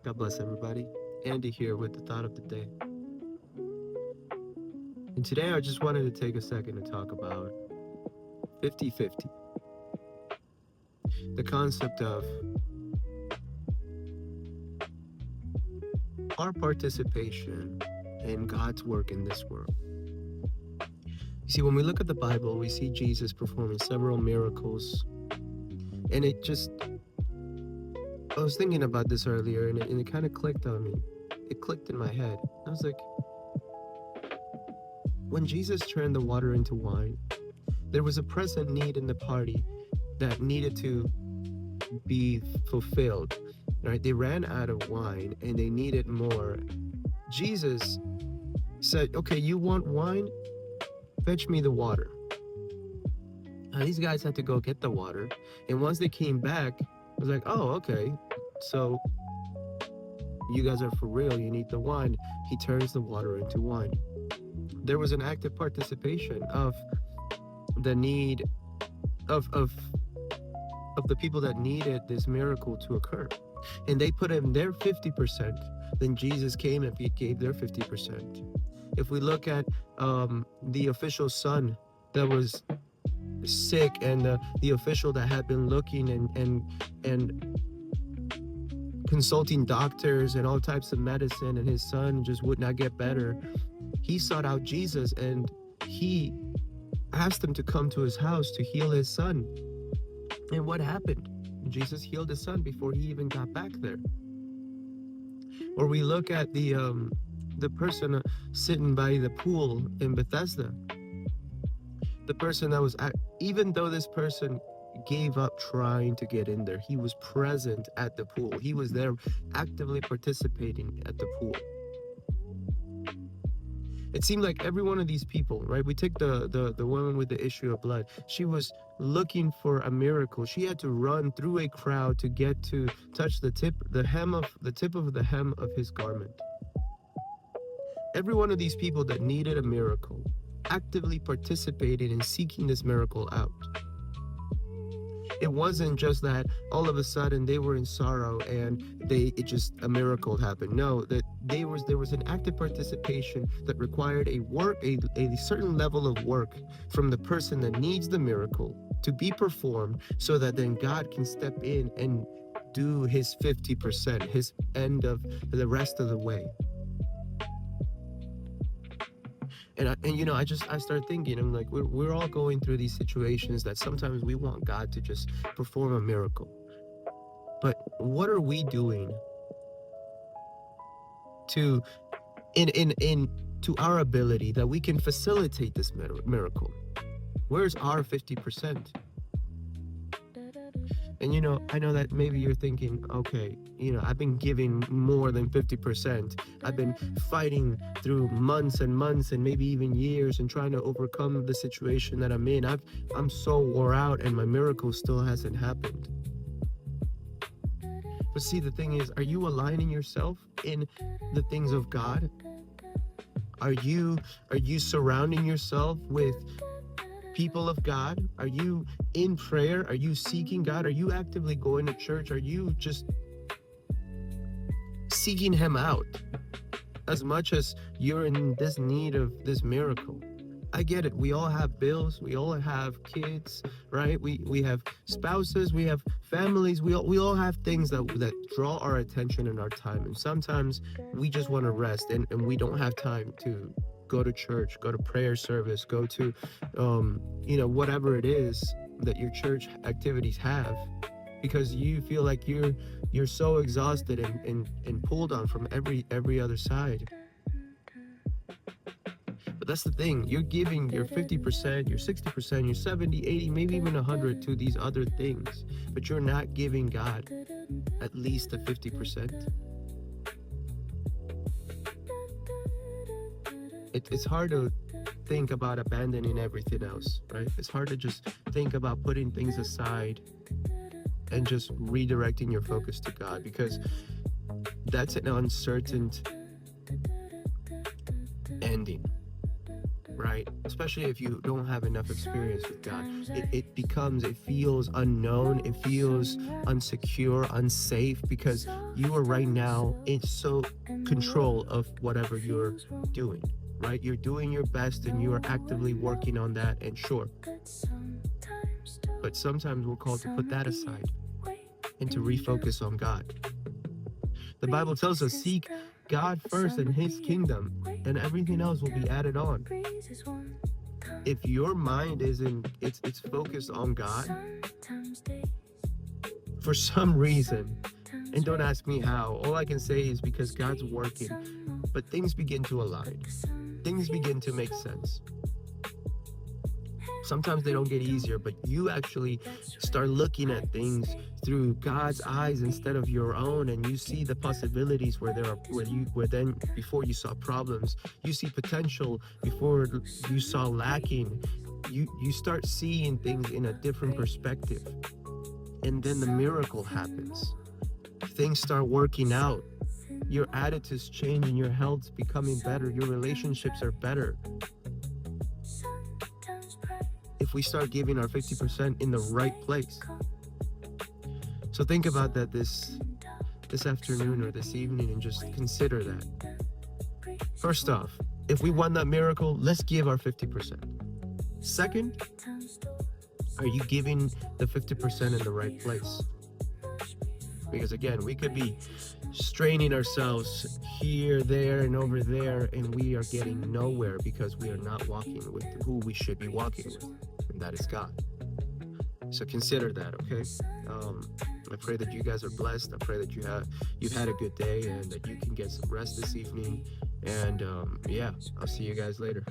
God bless everybody. Andy here with the thought of the day. And today I just wanted to take a second to talk about 50-50. The concept of our participation in God's work in this world. You see, when we look at the Bible, we see Jesus performing several miracles. And I was thinking about this earlier and it kind of clicked on me. It clicked in my head. I was like, when Jesus turned the water into wine, there was a present need in the party that needed to be fulfilled. Right? They ran out of wine and they needed more. Jesus said, okay, you want wine? Fetch me the water. Now, these guys had to go get the water. And once they came back, I was like, oh, okay. So you guys are for real. You need the wine. He turns the water into wine. There was an active participation of the need of the people that needed this miracle to occur. And they put in their 50%. Then Jesus came and gave their 50%. If we look at the official's son that was sick and the official that had been looking and consulting doctors and all types of medicine, and his son just would not get better, he sought out Jesus and he asked him to come to his house to heal his son. And what happened? Jesus healed his son before he even got back there. Or we look at the person sitting by the pool in Bethesda. The person that was, even though this person gave up trying to get in there, he was present at the pool. He was there actively participating at the pool. It seemed like every one of these people, right? We take the woman with the issue of blood. She was looking for a miracle. She had to run through a crowd to get to touch the tip of the hem of his garment. Every one of these people that needed a miracle actively participated in seeking this miracle out. It wasn't just that all of a sudden they were in sorrow and a miracle happened. No, that there was an active participation that required a certain level of work from the person that needs the miracle to be performed, so that then God can step in and do his 50%, his end of the rest of the way. And I start thinking, I'm like, we're all going through these situations that sometimes we want God to just perform a miracle. But what are we doing to our ability that we can facilitate this miracle? Where's our 50%? And I know that maybe you're thinking, okay, I've been giving more than 50%. I've been fighting through months and months and maybe even years and trying to overcome the situation that I'm in. I'm so wore out and my miracle still hasn't happened. But see, the thing is, are you aligning yourself in the things of God? Are you surrounding yourself with people of God? Are you in prayer? Are you seeking God? Are you actively going to church? Are you just seeking him out as much as you're in this need of this miracle? I get it. We all have bills. We all have kids, right? We have spouses. We have families. We all have things that draw our attention and our time. And sometimes we just want to rest and we don't have time to go to church, go to prayer service, go to, whatever it is that your church activities have, because you feel like you're so exhausted and pulled on from every other side. But that's the thing. You're giving your 50%, your 60%, your 70, 80, maybe even 100 to these other things, but you're not giving God at least the 50%. It's hard to think about abandoning everything else, right? It's hard to just think about putting things aside and just redirecting your focus to God, because that's an uncertain ending. right? Especially if you don't have enough experience with God. It feels unknown, it feels unsecure, unsafe, because you are right now in so control of whatever you're doing, right? You're doing your best and you are actively working on that, and sure. But sometimes we're called to put that aside and to refocus on God. The Bible tells us, seek God first and his kingdom, and everything else will be added on. If your mind it's focused on God, for some reason, and don't ask me how, all I can say is because God's working, but things begin to align. Things begin to make sense. Sometimes they don't get easier, but you actually start looking at things through God's eyes instead of your own, and you see the possibilities where then before you saw problems, you see potential before you saw lacking. You start seeing things in a different perspective, and then the miracle happens. Things start working out. Your attitudes change, and your health's becoming better. Your relationships are better. If we start giving our 50% in the right place. So think about that this afternoon or this evening, and just consider that. First off, if we want that miracle, let's give our 50%. Second, are you giving the 50% in the right place? Because again, we could be straining ourselves here, there, and over there, and we are getting nowhere because we are not walking with who we should be walking with, and that is God. So consider that, okay? I pray that you guys are blessed. I pray that you've had a good day and that you can get some rest this evening. And yeah, I'll see you guys later.